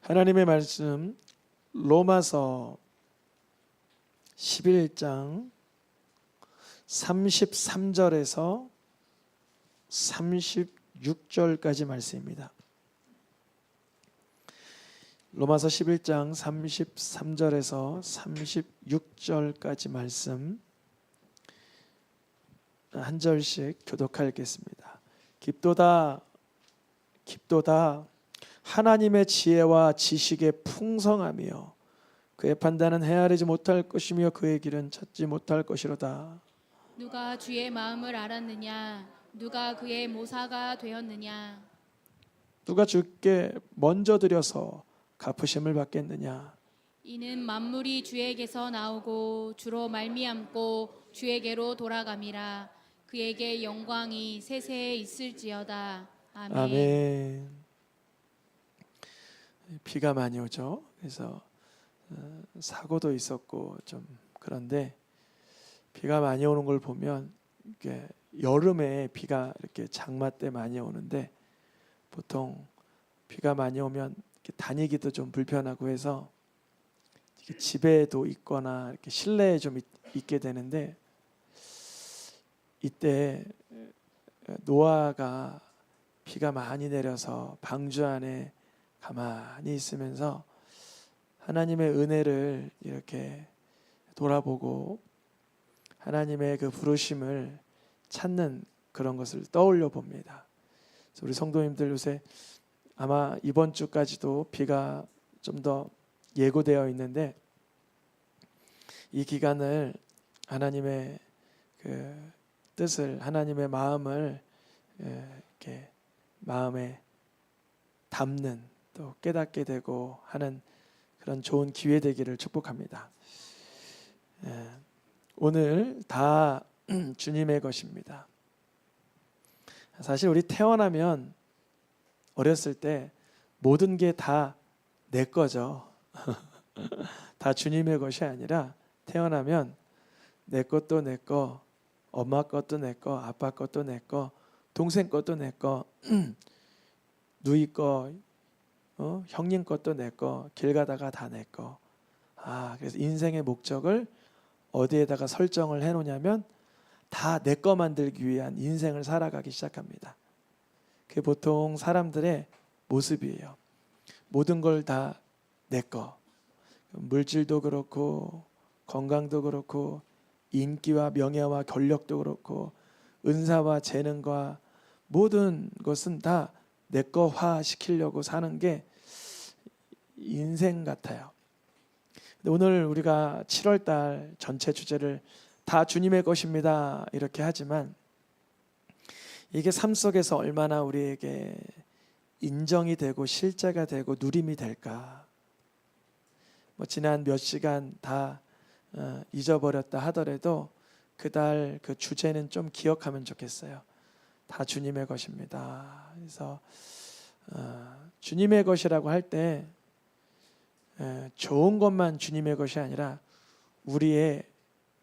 하나님의 말씀 로마서 11장 33절에서 36절까지 말씀입니다. 로마서 11장 33절에서 36절까지 말씀 한 절씩 교독하겠습니다. 깊도다 하나님의 지혜와 지식의 풍성하며 그의 판단은 헤아리지 못할 것이며 그의 길은 찾지 못할 것이로다. 누가 주의 마음을 알았느냐? 누가 그의 모사가 되었느냐? 누가 주께 먼저 드려서 갚으심을 받겠느냐? 이는 만물이 주에게서 나오고 주로 말미암고 주에게로 돌아감이라. 그에게 영광이 세세에 있을지어다. 아멘. 아멘. 비가 많이 오죠. 그래서 사고도 있었고 좀 그런데 비가 많이 오는 걸 보면 이게 여름에 비가 이렇게 장마 때 많이 오는데 보통 비가 많이 오면 이렇게 다니기도 좀 불편하고 해서 이렇게 집에도 있거나 이렇게 실내에 좀 있게 되는데 이때 노아가 비가 많이 내려서 방주 안에 가만히 있으면서 하나님의 은혜를 이렇게 돌아보고 하나님의 그 부르심을 찾는 그런 것을 떠올려 봅니다. 그래서 우리 성도님들 요새 아마 이번 주까지도 비가 좀 더 예고되어 있는데 이 기간을 하나님의 그 뜻을 하나님의 마음을 이렇게 마음에 담는 또 깨닫게 되고 하는 그런 좋은 기회 되기를 축복합니다. 오늘 다 주님의 것입니다. 사실 우리 태어나면 어렸을 때 모든 게 다 내 거죠. 다 주님의 것이 아니라 태어나면 내 것도 내 거, 엄마 것도 내 거, 아빠 것도 내 거, 동생 것도 내 거, 누이 거, 형님 것도 내 거, 길 가다가 다 내 거. 그래서 인생의 목적을 어디에다가 설정을 해놓냐면 다 내 거 만들기 위한 인생을 살아가기 시작합니다. 그게 보통 사람들의 모습이에요. 모든 걸 다 내 거. 물질도 그렇고 건강도 그렇고 인기와 명예와 권력도 그렇고 은사와 재능과 모든 것은 다 내 거화 시키려고 사는 게 인생 같아요. 근데 오늘 우리가 7월 달 전체 주제를 다 주님의 것입니다 이렇게 하지만 이게 삶 속에서 얼마나 우리에게 인정이 되고 실제가 되고 누림이 될까. 지난 몇 시간 다 잊어버렸다 하더라도 그달 그 주제는 좀 기억하면 좋겠어요. 다 주님의 것입니다. 그래서 주님의 것이라고 할 때 좋은 것만 주님의 것이 아니라 우리의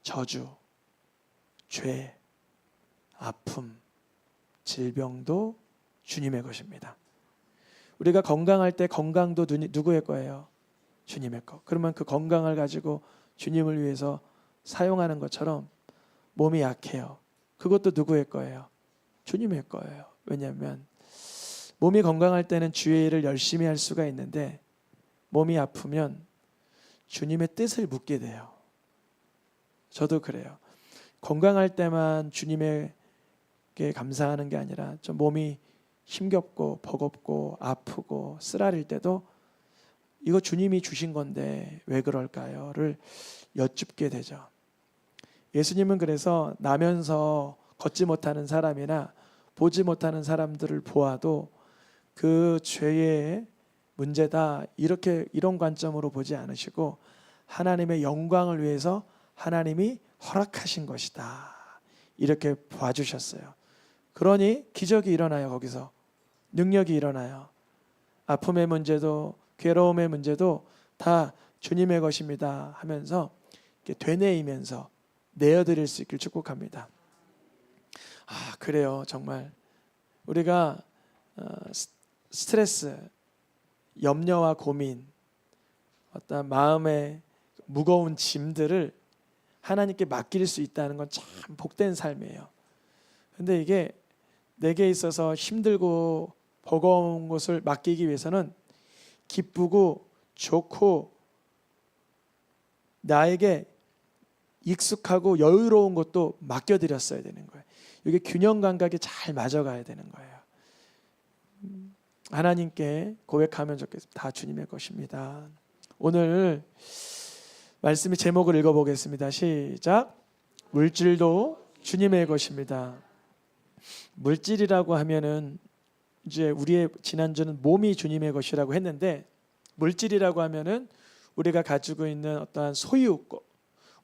저주, 죄, 아픔, 질병도 주님의 것입니다. 우리가 건강할 때 건강도 누구의 거예요? 주님의 것. 그러면 그 건강을 가지고 주님을 위해서 사용하는 것처럼 몸이 약해요. 그것도 누구의 거예요? 주님의 거예요. 왜냐하면 몸이 건강할 때는 주의 일을 열심히 할 수가 있는데 몸이 아프면 주님의 뜻을 묻게 돼요. 저도 그래요. 건강할 때만 주님에게 감사하는 게 아니라 좀 몸이 힘겹고 버겁고 아프고 쓰라릴 때도 이거 주님이 주신 건데 왜 그럴까요?를 여쭙게 되죠. 예수님은 그래서 나면서 걷지 못하는 사람이나 보지 못하는 사람들을 보아도 그 죄의 문제다 이런 관점으로 보지 않으시고 하나님의 영광을 위해서 하나님이 허락하신 것이다 이렇게 봐주셨어요. 그러니 기적이 일어나요. 거기서 능력이 일어나요. 아픔의 문제도 괴로움의 문제도 다 주님의 것입니다 하면서 되뇌이면서 내어드릴 수 있길 축복합니다. 그래요. 정말 우리가 스트레스 염려와 고민, 어떤 마음의 무거운 짐들을 하나님께 맡길 수 있다는 건 참 복된 삶이에요. 근데 이게 내게 있어서 힘들고 버거운 것을 맡기기 위해서는 기쁘고 좋고 나에게 익숙하고 여유로운 것도 맡겨드렸어야 되는 거예요. 이게 균형 감각이 잘 맞아가야 되는 거예요. 하나님께 고백하면 좋겠습니다. 다 주님의 것입니다. 오늘 말씀의 제목을 읽어보겠습니다. 시작. 물질도 주님의 것입니다. 물질이라고 하면은 이제 우리의 지난주는 몸이 주님의 것이라고 했는데, 물질이라고 하면은 우리가 가지고 있는 어떠한 소유,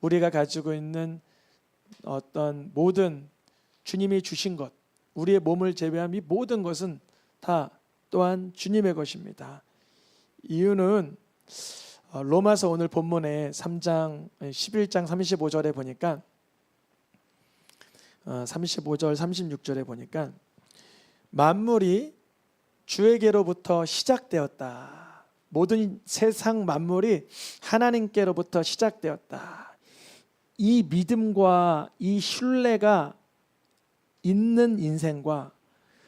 우리가 가지고 있는 어떤 모든 주님이 주신 것, 우리의 몸을 제외한 이 모든 것은 다 또한 주님의 것입니다. 이유는 로마서 오늘 본문에 3장 11장 35절에 보니까 35절 36절에 보니까 만물이 주에게로부터 시작되었다. 모든 세상 만물이 하나님께로부터 시작되었다. 이 믿음과 이 신뢰가 있는 인생과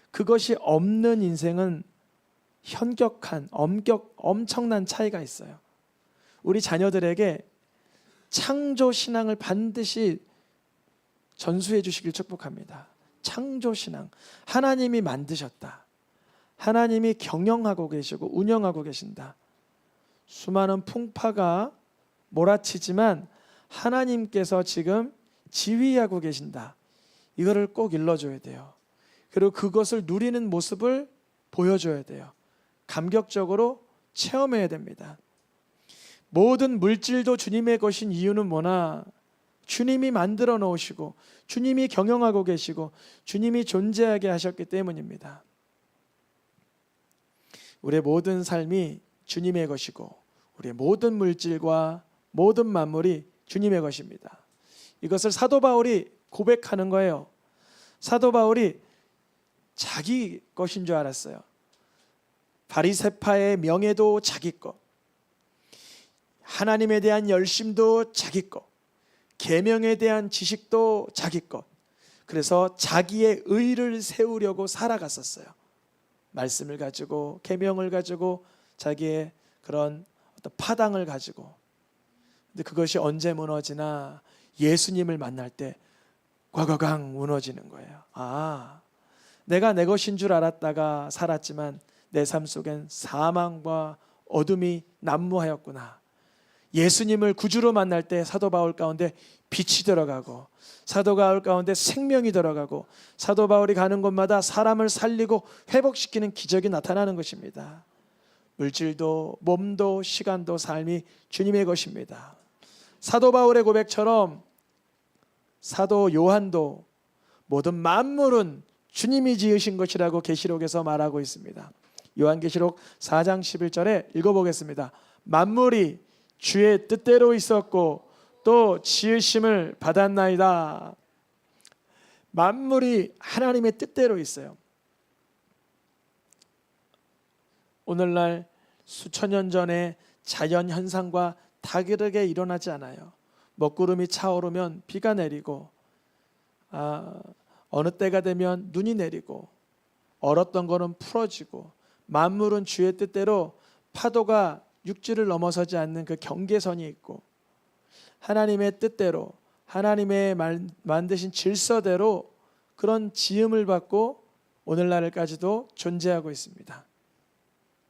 그것이 없는 인생은 현격한 엄청난 차이가 있어요. 우리 자녀들에게 창조 신앙을 반드시 전수해 주시길 축복합니다. 창조 신앙, 하나님이 만드셨다. 하나님이 경영하고 계시고 운영하고 계신다. 수많은 풍파가 몰아치지만 하나님께서 지금 지휘하고 계신다. 이거를 꼭 일러줘야 돼요. 그리고 그것을 누리는 모습을 보여줘야 돼요. 감격적으로 체험해야 됩니다. 모든 물질도 주님의 것인 이유는 뭐나? 주님이 만들어 놓으시고 주님이 경영하고 계시고 주님이 존재하게 하셨기 때문입니다. 우리의 모든 삶이 주님의 것이고 우리의 모든 물질과 모든 만물이 주님의 것입니다. 이것을 사도 바울이 고백하는 거예요. 사도 바울이 자기 것인 줄 알았어요. 바리새파의 명예도 자기 것, 하나님에 대한 열심도 자기 것, 계명에 대한 지식도 자기 것. 그래서 자기의 의를 세우려고 살아갔었어요. 말씀을 가지고, 계명을 가지고, 자기의 그런 어떤 파당을 가지고. 근데 그것이 언제 무너지나? 예수님을 만날 때 꽝꽝꽝 무너지는 거예요. 아, 내가 내 것인 줄 알았다가 살았지만 내 삶 속엔 사망과 어둠이 난무하였구나. 예수님을 구주로 만날 때 사도 바울 가운데 빛이 들어가고 사도 바울 가운데 생명이 들어가고 사도 바울이 가는 곳마다 사람을 살리고 회복시키는 기적이 나타나는 것입니다. 물질도 몸도 시간도 삶이 주님의 것입니다. 사도 바울의 고백처럼 사도 요한도 모든 만물은 주님이 지으신 것이라고 계시록에서 말하고 있습니다. 요한계시록 4장 11절에 읽어보겠습니다. 만물이 주의 뜻대로 있었고 또 지으심을 받았나이다. 만물이 하나님의 뜻대로 있어요. 오늘날 수천 년 전에 자연 현상과 다르게 일어나지 않아요. 먹구름이 차오르면 비가 내리고 어느 때가 되면 눈이 내리고 얼었던 거는 풀어지고 만물은 주의 뜻대로 파도가 육지를 넘어서지 않는 그 경계선이 있고 하나님의 뜻대로 하나님의 만드신 질서대로 그런 지음을 받고 오늘날까지도 존재하고 있습니다.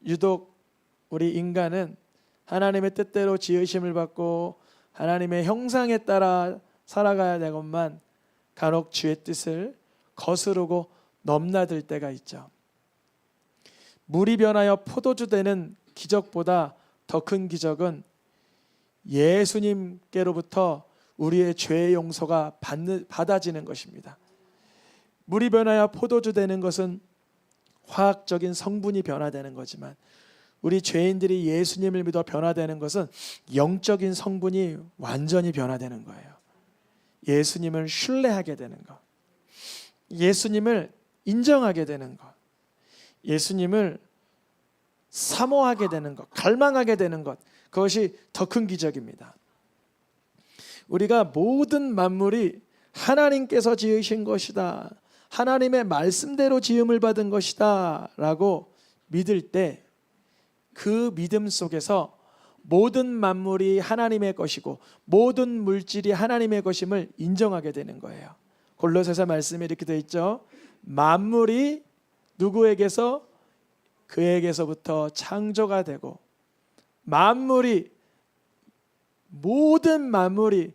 유독 우리 인간은 하나님의 뜻대로 지으심을 받고 하나님의 형상에 따라 살아가야 되건만 간혹 주의 뜻을 거스르고 넘나들 때가 있죠. 물이 변하여 포도주 되는 기적보다 더 큰 기적은 예수님께로부터 우리의 죄의 용서가 받아지는 것입니다. 물이 변하여 포도주 되는 것은 화학적인 성분이 변화되는 거지만 우리 죄인들이 예수님을 믿어 변화되는 것은 영적인 성분이 완전히 변화되는 거예요. 예수님을 신뢰하게 되는 것, 예수님을 인정하게 되는 것, 예수님을 사모하게 되는 것, 갈망하게 되는 것, 그것이 더 큰 기적입니다. 우리가 모든 만물이 하나님께서 지으신 것이다, 하나님의 말씀대로 지음을 받은 것이다 라고 믿을 때 그 믿음 속에서 모든 만물이 하나님의 것이고 모든 물질이 하나님의 것임을 인정하게 되는 거예요. 골로새서 말씀에 이렇게 되어 있죠. 만물이 누구에게서? 그에게서부터 창조가 되고 만물이, 모든 만물이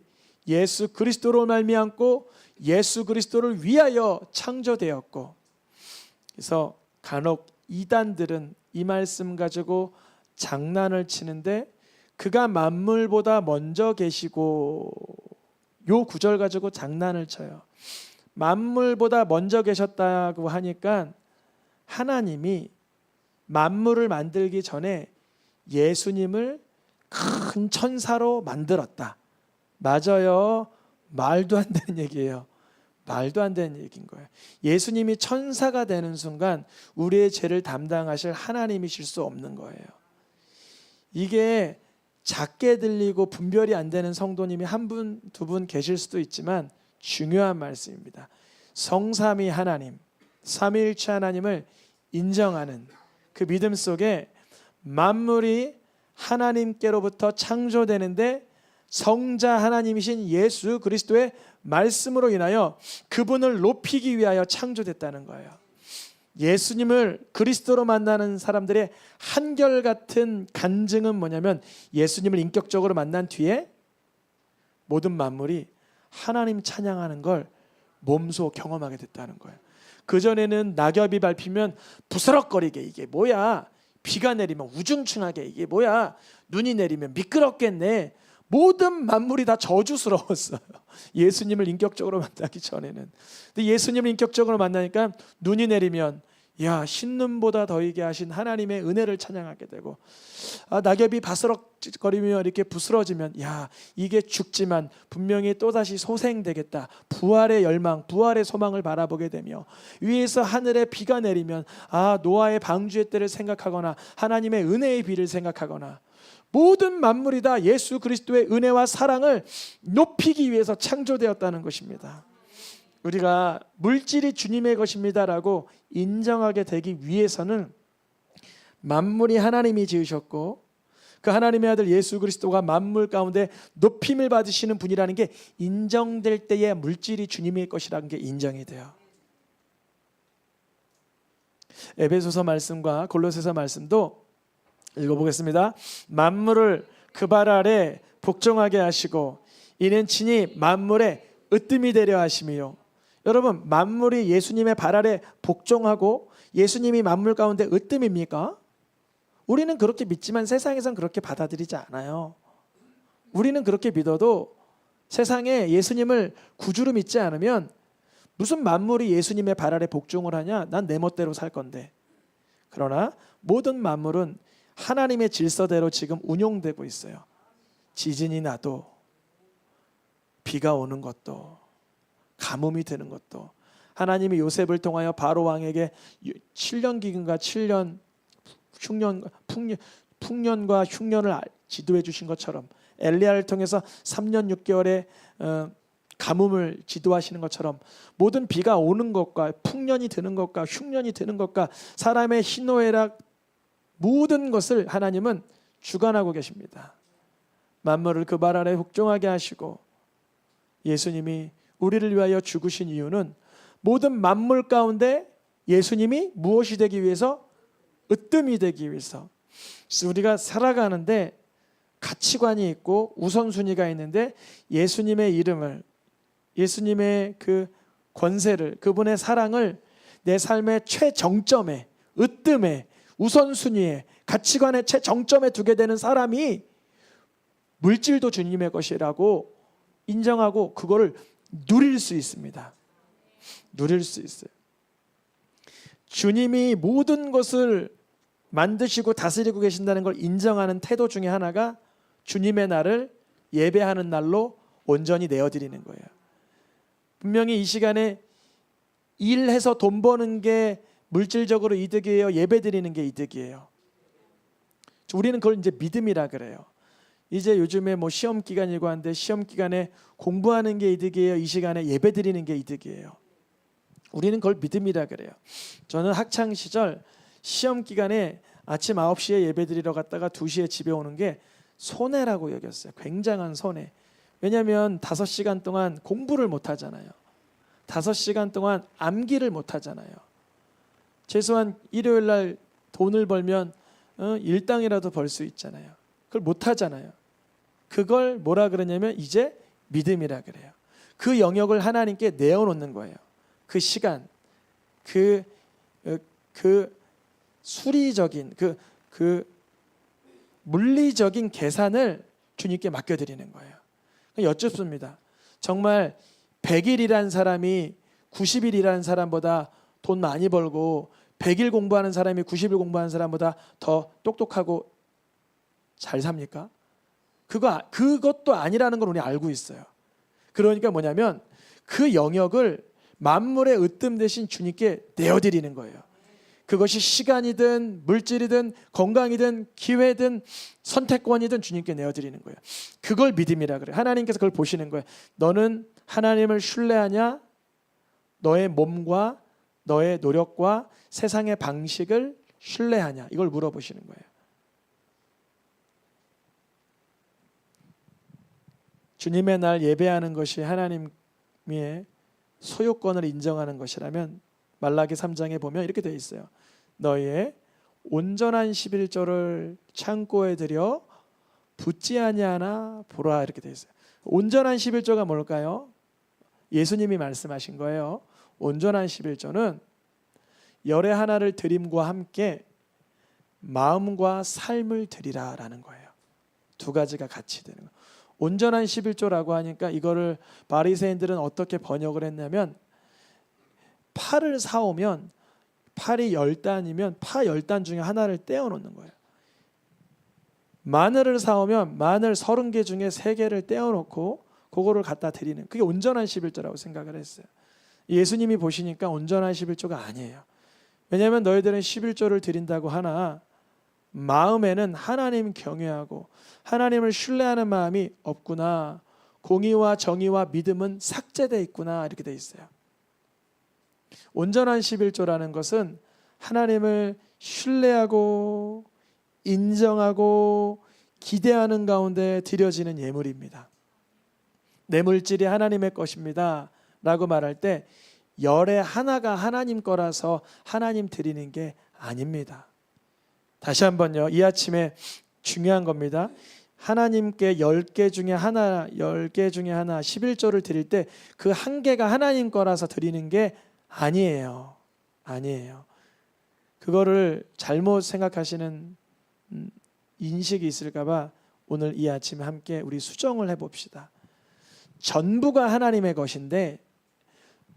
예수 그리스도로 말미암고 예수 그리스도를 위하여 창조되었고, 그래서 간혹 이단들은 이 말씀 가지고 장난을 치는데 그가 만물보다 먼저 계시고, 요 구절 가지고 장난을 쳐요. 만물보다 먼저 계셨다고 하니까 하나님이 만물을 만들기 전에 예수님을 큰 천사로 만들었다. 맞아요. 말도 안 되는 얘기예요. 말도 안 되는 얘기인 거예요. 예수님이 천사가 되는 순간 우리의 죄를 담당하실 하나님이실 수 없는 거예요. 이게 작게 들리고 분별이 안 되는 성도님이 한 분, 두 분 계실 수도 있지만 중요한 말씀입니다. 성삼위 하나님, 삼위일체 하나님을 인정하는 그 믿음 속에 만물이 하나님께로부터 창조되는데 성자 하나님이신 예수 그리스도의 말씀으로 인하여 그분을 높이기 위하여 창조됐다는 거예요. 예수님을 그리스도로 만나는 사람들의 한결같은 간증은 뭐냐면 예수님을 인격적으로 만난 뒤에 모든 만물이 하나님 찬양하는 걸 몸소 경험하게 됐다는 거예요. 그전에는 낙엽이 밟히면 부스럭거리게 이게 뭐야, 비가 내리면 우중충하게 이게 뭐야, 눈이 내리면 미끄럽겠네, 모든 만물이 다 저주스러웠어요. 예수님을 인격적으로 만나기 전에는. 근데 예수님을 인격적으로 만나니까 눈이 내리면 야, 흰눈보다 더이게 하신 하나님의 은혜를 찬양하게 되고, 낙엽이 바스럭거리며 이렇게 부스러지면 야, 이게 죽지만 분명히 또다시 소생되겠다, 부활의 열망, 부활의 소망을 바라보게 되며, 위에서 하늘에 비가 내리면 노아의 방주의 때를 생각하거나 하나님의 은혜의 비를 생각하거나, 모든 만물이 다 예수 그리스도의 은혜와 사랑을 높이기 위해서 창조되었다는 것입니다. 우리가 물질이 주님의 것입니다라고 인정하게 되기 위해서는 만물이 하나님이 지으셨고 그 하나님의 아들 예수 그리스도가 만물 가운데 높임을 받으시는 분이라는 게 인정될 때에 물질이 주님의 것이라는 게 인정이 돼요. 에베소서 말씀과 골로새서 말씀도 읽어보겠습니다. 만물을 그 발 아래 복종하게 하시고 이는 친히 만물의 으뜸이 되려 하심이요. 여러분, 만물이 예수님의 발 아래 복종하고 예수님이 만물 가운데 으뜸입니까? 우리는 그렇게 믿지만 세상에선 그렇게 받아들이지 않아요. 우리는 그렇게 믿어도 세상에 예수님을 구주로 믿지 않으면 무슨 만물이 예수님의 발 아래 복종을 하냐? 난 내 멋대로 살 건데. 그러나 모든 만물은 하나님의 질서대로 지금 운용되고 있어요. 지진이 나도, 비가 오는 것도, 가뭄이 드는 것도, 하나님이 요셉을 통하여 바로 왕에게 7년 기근과 7년 풍년과 흉년을 지도해 주신 것처럼, 엘리야를 통해서 3년 6개월의 가뭄을 지도하시는 것처럼, 모든 비가 오는 것과 풍년이 드는 것과 흉년이 드는 것과 사람의 희노애락 모든 것을 하나님은 주관하고 계십니다. 만물을 그 발 아래 복종하게 하시고 예수님이 우리를 위하여 죽으신 이유는 모든 만물 가운데 예수님이 무엇이 되기 위해서? 으뜸이 되기 위해서. 그래서 우리가 살아가는데 가치관이 있고 우선순위가 있는데 예수님의 이름을, 예수님의 그 권세를, 그분의 사랑을 내 삶의 최정점에, 으뜸에, 우선순위에, 가치관의 최정점에 두게 되는 사람이 물질도 주님의 것이라고 인정하고 그거를 누릴 수 있습니다. 누릴 수 있어요. 주님이 모든 것을 만드시고 다스리고 계신다는 걸 인정하는 태도 중에 하나가 주님의 날을 예배하는 날로 온전히 내어드리는 거예요. 분명히 이 시간에 일해서 돈 버는 게 물질적으로 이득이에요? 예배 드리는 게 이득이에요? 우리는 그걸 이제 믿음이라 그래요. 이제 요즘에 뭐 시험 기간이고 한데 시험 기간에 공부하는 게 이득이에요? 이 시간에 예배 드리는 게 이득이에요? 우리는 그걸 믿음이라 그래요. 저는 학창 시절 시험 기간에 아침 9시에 예배 드리러 갔다가 2시에 집에 오는 게 손해라고 여겼어요. 굉장한 손해. 왜냐하면 5시간 동안 공부를 못 하잖아요. 5시간 동안 암기를 못 하잖아요. 최소한 일요일 날 돈을 벌면 일당이라도 벌 수 있잖아요. 그걸 못 하잖아요. 그걸 뭐라 그러냐면 이제 믿음이라 그래요. 그 영역을 하나님께 내어놓는 거예요. 그 시간, 그 수리적인 그 물리적인 계산을 주님께 맡겨드리는 거예요. 여쭙습니다. 정말 100일 일한 사람이 90일 일하는 사람보다 돈 많이 벌고 100일 공부하는 사람이 90일 공부하는 사람보다 더 똑똑하고 잘 삽니까? 그것도 아니라는 걸 우리 알고 있어요. 그러니까 뭐냐면 그 영역을 만물의 으뜸 대신 주님께 내어드리는 거예요. 그것이 시간이든 물질이든 건강이든 기회든 선택권이든 주님께 내어드리는 거예요. 그걸 믿음이라 그래요. 하나님께서 그걸 보시는 거예요. 너는 하나님을 신뢰하냐? 너의 몸과 너의 노력과 세상의 방식을 신뢰하냐? 이걸 물어보시는 거예요. 주님의 날 예배하는 것이 하나님의 소유권을 인정하는 것이라면 말라기 3장에 보면 이렇게 되어 있어요. 너희의 온전한 11조를 창고에 들여 붓지 아니하나 보라, 이렇게 되어 있어요. 온전한 11조가 뭘까요? 예수님이 말씀하신 거예요. 온전한 11조는 열의 하나를 드림과 함께 마음과 삶을 드리라라는 거예요. 두 가지가 같이 되는 거예요. 온전한 11조라고 하니까 이거를 바리새인들은 어떻게 번역을 했냐면 파를 사오면 팔이 10단이면 파 10단 중에 하나를 떼어놓는 거예요. 마늘을 사오면 마늘 30개 중에 3개를 떼어놓고 그거를 갖다 드리는, 그게 온전한 11조라고 생각을 했어요. 예수님이 보시니까 온전한 11조가 아니에요. 왜냐하면 너희들은 11조를 드린다고 하나 마음에는 하나님 경외하고 하나님을 신뢰하는 마음이 없구나. 공의와 정의와 믿음은 삭제되어 있구나, 이렇게 되어 있어요. 온전한 11조라는 것은 하나님을 신뢰하고 인정하고 기대하는 가운데 드려지는 예물입니다. 내 물질이 하나님의 것입니다 라고 말할 때 열의 하나가 하나님 거라서 하나님 드리는 게 아닙니다. 다시 한번요, 이 아침에 중요한 겁니다. 하나님께 10개 중에 하나 11조를 드릴 때 그 한 개가 하나님 거라서 드리는 게 아니에요. 그거를 잘못 생각하시는 인식이 있을까 봐 오늘 이 아침에 함께 우리 수정을 해봅시다. 전부가 하나님의 것인데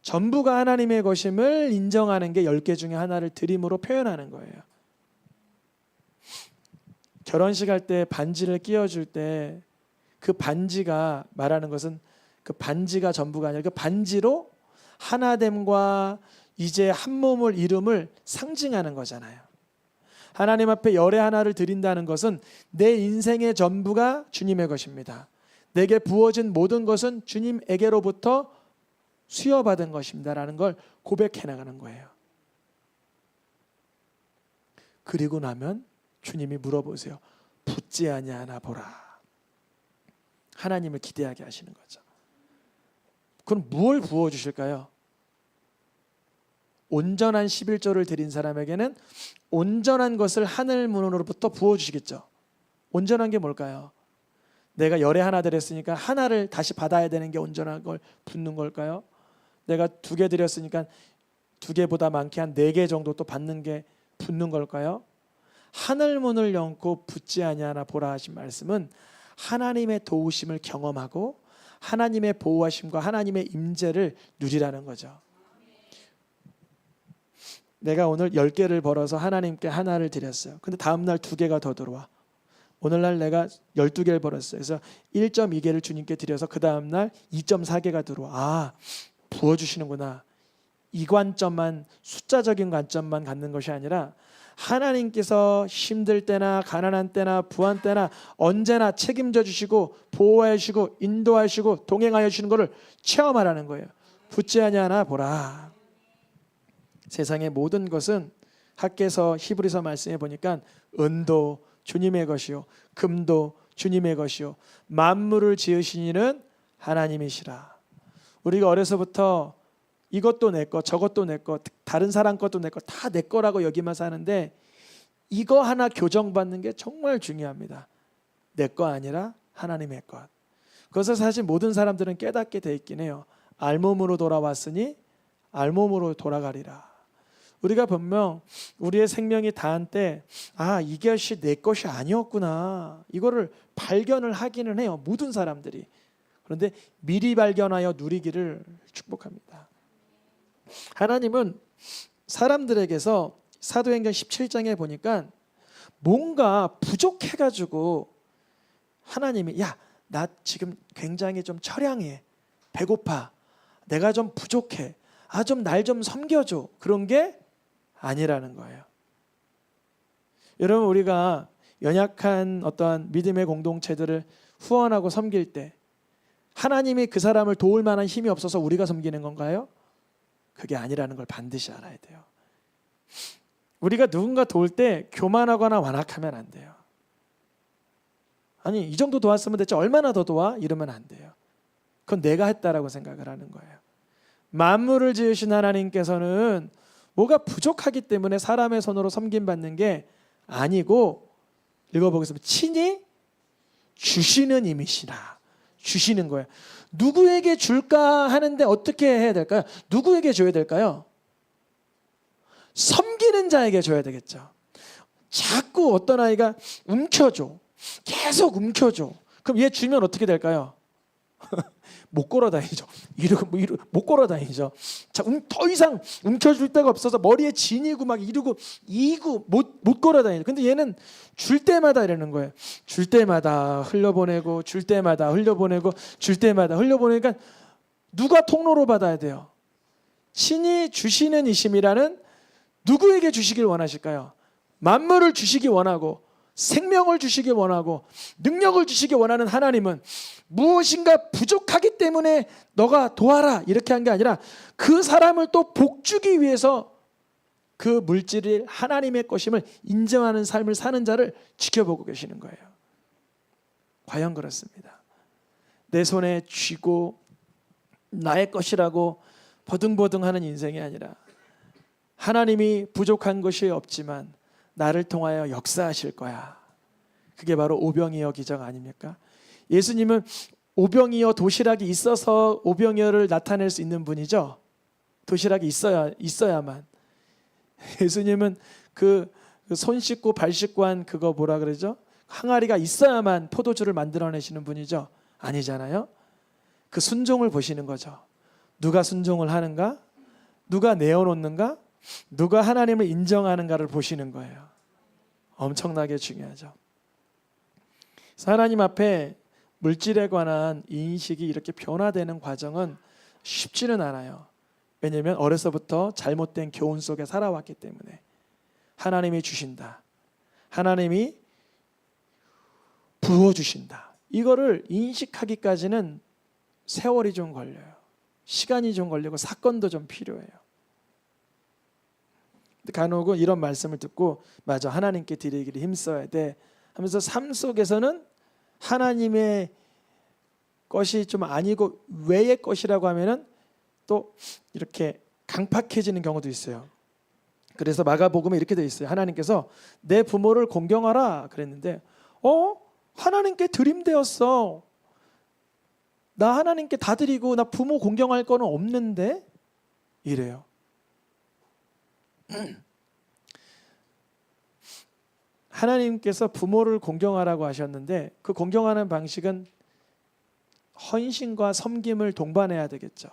전부가 하나님의 것임을 인정하는 게 10개 중에 하나를 드림으로 표현하는 거예요. 결혼식 할 때 반지를 끼워줄 때 그 반지가 말하는 것은 그 반지가 전부가 아니라 그 반지로 하나됨과 이제 한 몸을 이룸을 상징하는 거잖아요. 하나님 앞에 열의 하나를 드린다는 것은 내 인생의 전부가 주님의 것입니다. 내게 부어진 모든 것은 주님에게로부터 수여받은 것입니다 라는 걸 고백해 나가는 거예요. 그리고 나면 주님이 물어보세요. 붓지 아니하나 보라. 하나님을 기대하게 하시는 거죠. 그럼 무엇을 부어주실까요? 온전한 11조를 드린 사람에게는 온전한 것을 하늘 문으로부터 부어주시겠죠. 온전한 게 뭘까요? 내가 열에 하나 드렸으니까 하나를 다시 받아야 되는 게 온전한 걸 붓는 걸까요? 내가 2개 드렸으니까 2개보다 많게 한 4개 정도 또 받는 게 붓는 걸까요? 하늘 문을 열고 붓지 아니하나 보라 하신 말씀은 하나님의 도우심을 경험하고 하나님의 보호하심과 하나님의 임재를 누리라는 거죠. 내가 오늘 10개를 벌어서 하나님께 하나를 드렸어요. 근데 다음 날 2개가 더 들어와. 오늘날 내가 12개를 벌었어요. 그래서 1.2개를 주님께 드려서 그 다음 날 2.4개가 들어와. 아, 부어주시는구나. 이 관점만, 숫자적인 관점만 갖는 것이 아니라 하나님께서 힘들 때나 가난한 때나 부한 때나 언제나 책임져 주시고 보호해 주시고 인도하시고 동행하여 주시는 것을 체험하라는 거예요. 붙지 아니하나 보라. 세상의 모든 것은 학개서 히브리서 말씀해 보니까 은도 주님의 것이요 금도 주님의 것이요 만물을 지으신 이는 하나님이시라. 우리가 어려서부터 이것도 내 거 저것도 내 거 다른 사람 것도 내 거 다 내 거라고 여기만 사는데 이거 하나 교정받는 게 정말 중요합니다. 내 거 아니라 하나님의 것. 그것을 사실 모든 사람들은 깨닫게 돼 있긴 해요. 알몸으로 돌아왔으니 알몸으로 돌아가리라. 우리가 분명 우리의 생명이 다한 때 이것이 내 것이 아니었구나 이거를 발견을 하기는 해요. 모든 사람들이. 그런데 미리 발견하여 누리기를 축복합니다. 하나님은 사람들에게서 사도행전 17장에 보니까 뭔가 부족해가지고 하나님이 나 지금 굉장히 좀 처량해 배고파 내가 좀 부족해 좀 날 좀 섬겨줘 그런 게 아니라는 거예요. 여러분 우리가 연약한 어떠한 믿음의 공동체들을 후원하고 섬길 때 하나님이 그 사람을 도울 만한 힘이 없어서 우리가 섬기는 건가요? 그게 아니라는 걸 반드시 알아야 돼요. 우리가 누군가 도울 때 교만하거나 완악하면 안 돼요. 아니 이 정도 도왔으면 됐지 얼마나 더 도와? 이러면 안 돼요. 그건 내가 했다라고 생각을 하는 거예요. 만물을 지으신 하나님께서는 뭐가 부족하기 때문에 사람의 손으로 섬김받는 게 아니고 읽어보겠습니다. 친히 주시는 이미시라. 주시는 거예요. 누구에게 줄까 하는데 어떻게 해야 될까요? 누구에게 줘야 될까요? 섬기는 자에게 줘야 되겠죠. 자꾸 어떤 아이가 움켜줘. 계속 움켜줘. 그럼 얘 주면 어떻게 될까요? 못 걸어 다니죠. 이러고 못 걸어 다니죠. 자, 더 이상 움켜줄 데가 없어서 머리에 지니고 막 이러고 못 걸어 다니죠. 근데 얘는 줄 때마다 이러는 거예요. 줄 때마다 흘려보내고 줄 때마다 흘려보내고 줄 때마다 흘려보내니까 누가 통로로 받아야 돼요? 친히 주시는 이심이라는 누구에게 주시길 원하실까요? 만물을 주시기 원하고 생명을 주시기 원하고 능력을 주시기 원하는 하나님은 무엇인가 부족하기 때문에 너가 도와라 이렇게 한 게 아니라 그 사람을 또 복주기 위해서 그 물질이 하나님의 것임을 인정하는 삶을 사는 자를 지켜보고 계시는 거예요. 과연 그렇습니다. 내 손에 쥐고 나의 것이라고 버둥버둥하는 인생이 아니라 하나님이 부족한 것이 없지만 나를 통하여 역사하실 거야. 그게 바로 오병이어 기적 아닙니까? 예수님은 오병이어 도시락이 있어서 오병이어를 나타낼 수 있는 분이죠. 도시락이 있어야만. 예수님은 그 손 씻고 발 씻고 한 그거 뭐라 그러죠? 항아리가 있어야만 포도주를 만들어내시는 분이죠. 아니잖아요. 그 순종을 보시는 거죠. 누가 순종을 하는가? 누가 내어놓는가? 누가 하나님을 인정하는가를 보시는 거예요. 엄청나게 중요하죠. 하나님 앞에 물질에 관한 인식이 이렇게 변화되는 과정은 쉽지는 않아요. 왜냐하면 어려서부터 잘못된 교훈 속에 살아왔기 때문에. 하나님이 주신다. 하나님이 부어주신다. 이거를 인식하기까지는 세월이 좀 걸려요. 시간이 좀 걸리고 사건도 좀 필요해요. 간혹은 이런 말씀을 듣고 맞아 하나님께 드리기를 힘써야 돼 하면서 삶 속에서는 하나님의 것이 좀 아니고 외의 것이라고 하면은 또 이렇게 강팍해지는 경우도 있어요. 그래서 마가복음에 이렇게 돼 있어요. 하나님께서 내 부모를 공경하라 그랬는데 하나님께 드림되었어. 나 하나님께 다 드리고 나 부모 공경할 거는 없는데 이래요. 하나님께서 부모를 공경하라고 하셨는데 그 공경하는 방식은 헌신과 섬김을 동반해야 되겠죠.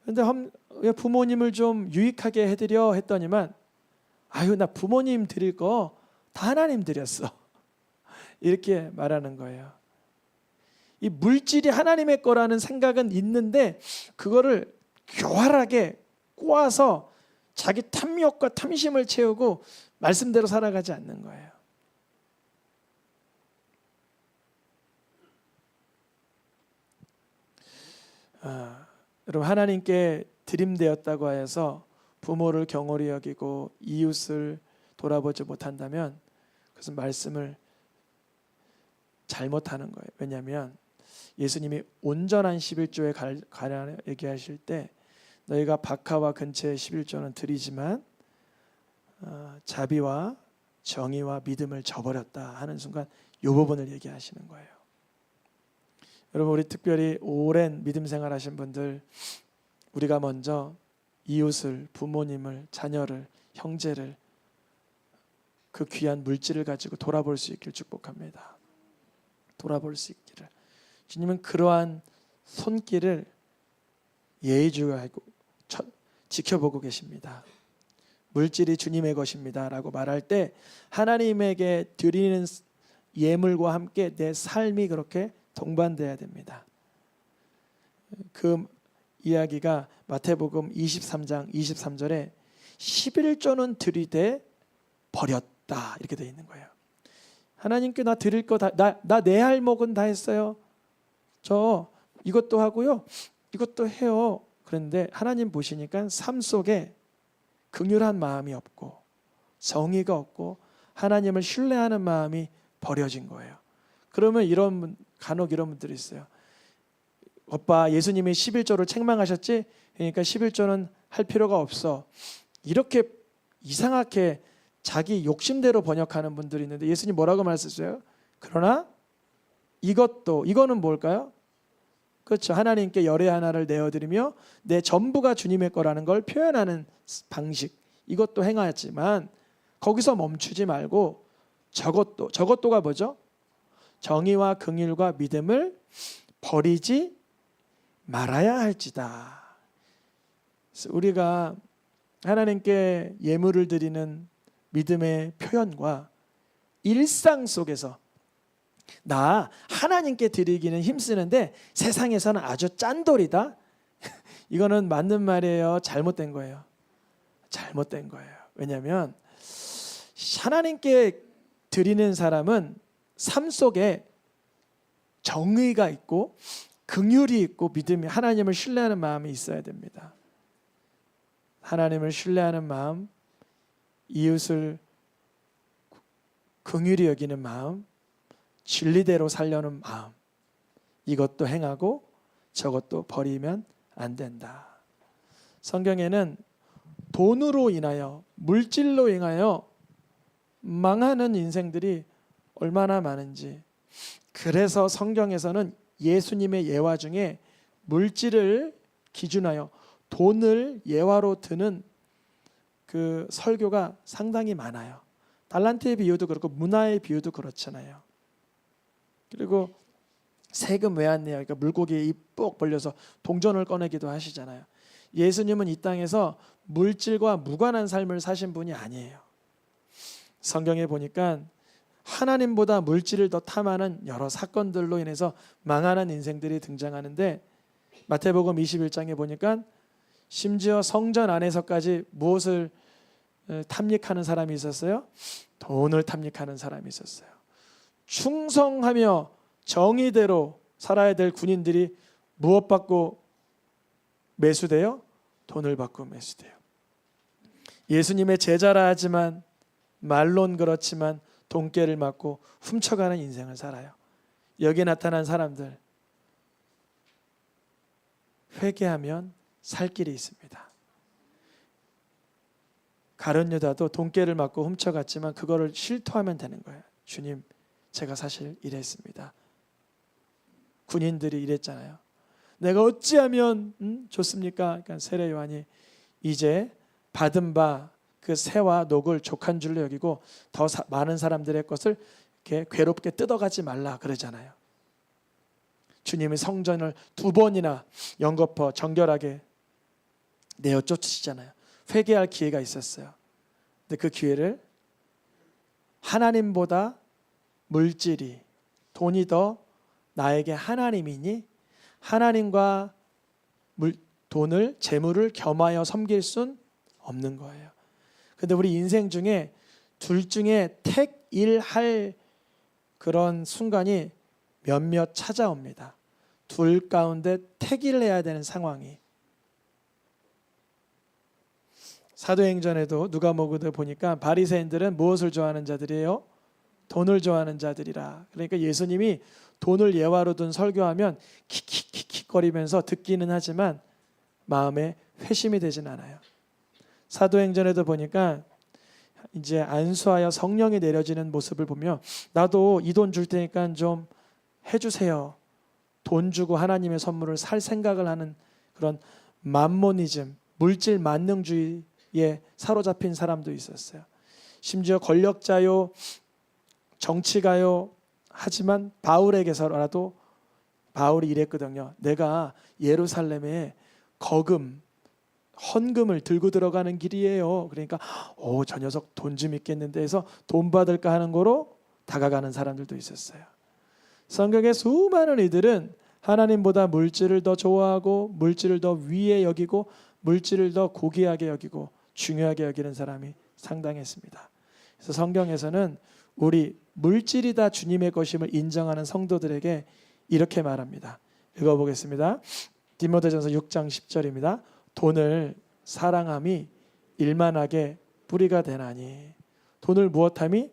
그런데 부모님을 좀 유익하게 해드려 했더니만 나 부모님 드릴 거 다 하나님 드렸어. 이렇게 말하는 거예요. 이 물질이 하나님의 거라는 생각은 있는데 그거를 교활하게 꼬아서 자기 탐욕과 탐심을 채우고 말씀대로 살아가지 않는 거예요. 여러분, 하나님께 드림되었다고 하여서 부모를 경홀히 여기고 이웃을 돌아보지 못한다면 그것은 말씀을 잘못하는 거예요. 왜냐하면 예수님이 온전한 11조에 관하여 얘기하실 때 너희가 박하와 근처의 11조는 드리지만 자비와 정의와 믿음을 저버렸다 하는 순간 이 부분을 얘기하시는 거예요. 여러분, 우리 특별히 오랜 믿음 생활하신 분들, 우리가 먼저 이웃을, 부모님을, 자녀를, 형제를 그 귀한 물질을 가지고 돌아볼 수 있길 축복합니다. 돌아볼 수 있기를. 주님은 그러한 손길을 예의주의하고 지켜보고 계십니다. 물질이 주님의 것입니다 라고 말할 때 하나님에게 드리는 예물과 함께 내 삶이 그렇게 동반돼야 됩니다. 그 이야기가 마태복음 23장 23절에 11조는 드리되 버렸다 이렇게 되어 있는 거예요. 하나님께 나 드릴 거 다, 나 내 할목은 다 했어요. 저 이것도 하고요, 이것도 해요. 그런데 하나님 보시니까 삶 속에 긍휼한 마음이 없고 정의가 없고 하나님을 신뢰하는 마음이 버려진 거예요. 그러면 간혹 이런 분들이 있어요. 오빠, 예수님이 11조를 책망하셨지? 그러니까 11조는 할 필요가 없어. 이렇게 이상하게 자기 욕심대로 번역하는 분들이 있는데 예수님 뭐라고 말씀하셨어요? 그러나 이거는 뭘까요? 그렇죠. 하나님께 열의 하나를 내어드리며 내 전부가 주님의 거라는 걸 표현하는 방식, 이것도 행하지만 거기서 멈추지 말고 저것도가 뭐죠? 정의와 긍휼과 믿음을 버리지 말아야 할지다. 우리가 하나님께 예물을 드리는 믿음의 표현과 일상 속에서 나 하나님께 드리기는 힘쓰는데 세상에서는 아주 짠돌이다. 이거는 맞는 말이에요? 잘못된 거예요? 잘못된 거예요. 왜냐하면 하나님께 드리는 사람은 삶 속에 정의가 있고 긍휼이 있고 믿음이, 하나님을 신뢰하는 마음이 있어야 됩니다. 하나님을 신뢰하는 마음, 이웃을 긍휼히 여기는 마음, 진리대로 살려는 마음, 이것도 행하고 저것도 버리면 안 된다. 성경에는 돈으로 인하여, 물질로 인하여 망하는 인생들이 얼마나 많은지, 그래서 성경에서는 예수님의 예화 중에 물질을 기준하여 돈을 예화로 드는 그 설교가 상당히 많아요. 달란트의 비유도 그렇고 문화의 비유도 그렇잖아요. 그리고 세금 왜 안 내요? 그러니까 물고기에 입 뻑 벌려서 동전을 꺼내기도 하시잖아요. 예수님은 이 땅에서 물질과 무관한 삶을 사신 분이 아니에요. 성경에 보니까 하나님보다 물질을 더 탐하는 여러 사건들로 인해서 망하는 인생들이 등장하는데, 마태복음 21장에 보니까 심지어 성전 안에서까지 무엇을 탐닉하는 사람이 있었어요? 돈을 탐닉하는 사람이 있었어요. 충성하며 정의대로 살아야 될 군인들이 무엇 받고 매수돼요? 돈을 받고 매수돼요. 예수님의 제자라 하지만 말론 그렇지만 돈깨를 맞고 훔쳐가는 인생을 살아요. 여기 나타난 사람들, 회개하면 살 길이 있습니다. 가룟 유다도 돈깨를 맞고 훔쳐갔지만 그거를 실토하면 되는 거예요. 주님, 제가 사실 이랬습니다. 군인들이 이랬잖아요. 내가 어찌하면 좋습니까? 그러니까 세례 요한이 이제 받은 바 그 새와 녹을 족한 줄로 여기고 더 많은 사람들의 것을 이렇게 괴롭게 뜯어가지 말라 그러잖아요. 주님이 성전을 2번이나 연거푸 정결하게 내어 쫓으시잖아요. 회개할 기회가 있었어요. 근데 그 기회를 하나님보다 물질이, 돈이 더 나에게 하나님이니 하나님과 돈을, 재물을 겸하여 섬길 순 없는 거예요. 근데 우리 인생 중에 둘 중에 택일할 그런 순간이 몇몇 찾아옵니다. 둘 가운데 택일을 해야 되는 상황이. 사도행전에도 누가복음을 보니까 바리새인들은 무엇을 좋아하는 자들이에요? 돈을 좋아하는 자들이라. 그러니까 예수님이 돈을 예화로 둔 설교하면 킥킥킥킥거리면서 듣기는 하지만 마음에 회심이 되진 않아요. 사도행전에도 보니까 이제 안수하여 성령이 내려지는 모습을 보며 나도 이 돈 줄 테니까 좀 해주세요. 돈 주고 하나님의 선물을 살 생각을 하는 그런 맘모니즘, 물질 만능주의에 사로잡힌 사람도 있었어요. 심지어 권력자요, 정치가요, 하지만 바울에게서라도 바울이 이랬거든요. 내가 예루살렘에 헌금을 들고 들어가는 길이에요. 그러니까 저 녀석 돈 좀 있겠는데 해서 돈 받을까 하는 거로 다가가는 사람들도 있었어요. 성경의 수많은 이들은 하나님보다 물질을 더 좋아하고 물질을 더 위에 여기고 물질을 더 고귀하게 여기고 중요하게 여기는 사람이 상당했습니다. 그래서 성경에서는 우리 물질이 다 주님의 것임을 인정하는 성도들에게 이렇게 말합니다. 읽어보겠습니다. 디모데전서 6장 10절입니다. 돈을 사랑함이 일만하게 뿌리가 되나니. 돈을 무엇함이?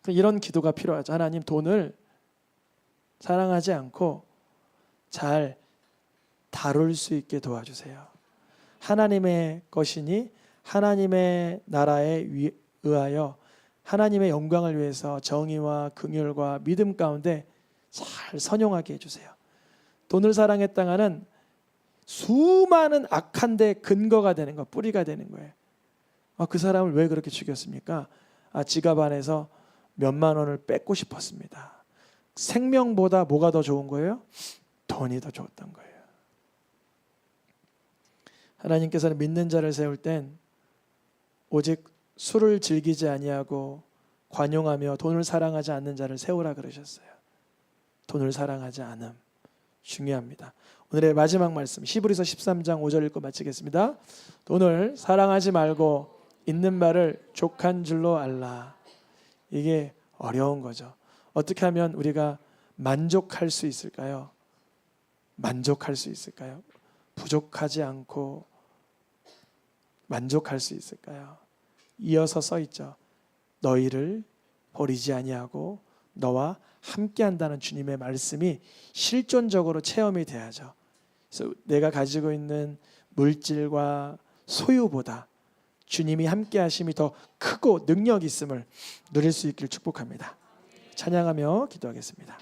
이런 기도가 필요하죠. 하나님, 돈을 사랑하지 않고 잘 다룰 수 있게 도와주세요. 하나님의 것이니 하나님의 나라에 의하여 하나님의 영광을 위해서 정의와 긍휼과 믿음 가운데 잘 선용하게 해주세요. 돈을 사랑했다가는 수많은 악한 데 근거가 되는 거, 뿌리가 되는 거예요. 그 사람을 왜 그렇게 죽였습니까? 지갑 안에서 몇만 원을 뺏고 싶었습니다. 생명보다 뭐가 더 좋은 거예요? 돈이 더 좋았던 거예요. 하나님께서는 믿는 자를 세울 땐 오직 술을 즐기지 아니하고 관용하며 돈을 사랑하지 않는 자를 세우라 그러셨어요. 돈을 사랑하지 않음 중요합니다. 오늘의 마지막 말씀 히브리서 13장 5절 읽고 마치겠습니다. 돈을 사랑하지 말고 있는 바를 족한 줄로 알라. 이게 어려운 거죠. 어떻게 하면 우리가 만족할 수 있을까요? 만족할 수 있을까요? 부족하지 않고 만족할 수 있을까요? 이어서 써 있죠. 너희를 버리지 아니하고 너와 함께한다는 주님의 말씀이 실존적으로 체험이 돼야죠. 그래서 내가 가지고 있는 물질과 소유보다 주님이 함께하심이 더 크고 능력 있음을 누릴 수 있기를 축복합니다. 찬양하며 기도하겠습니다.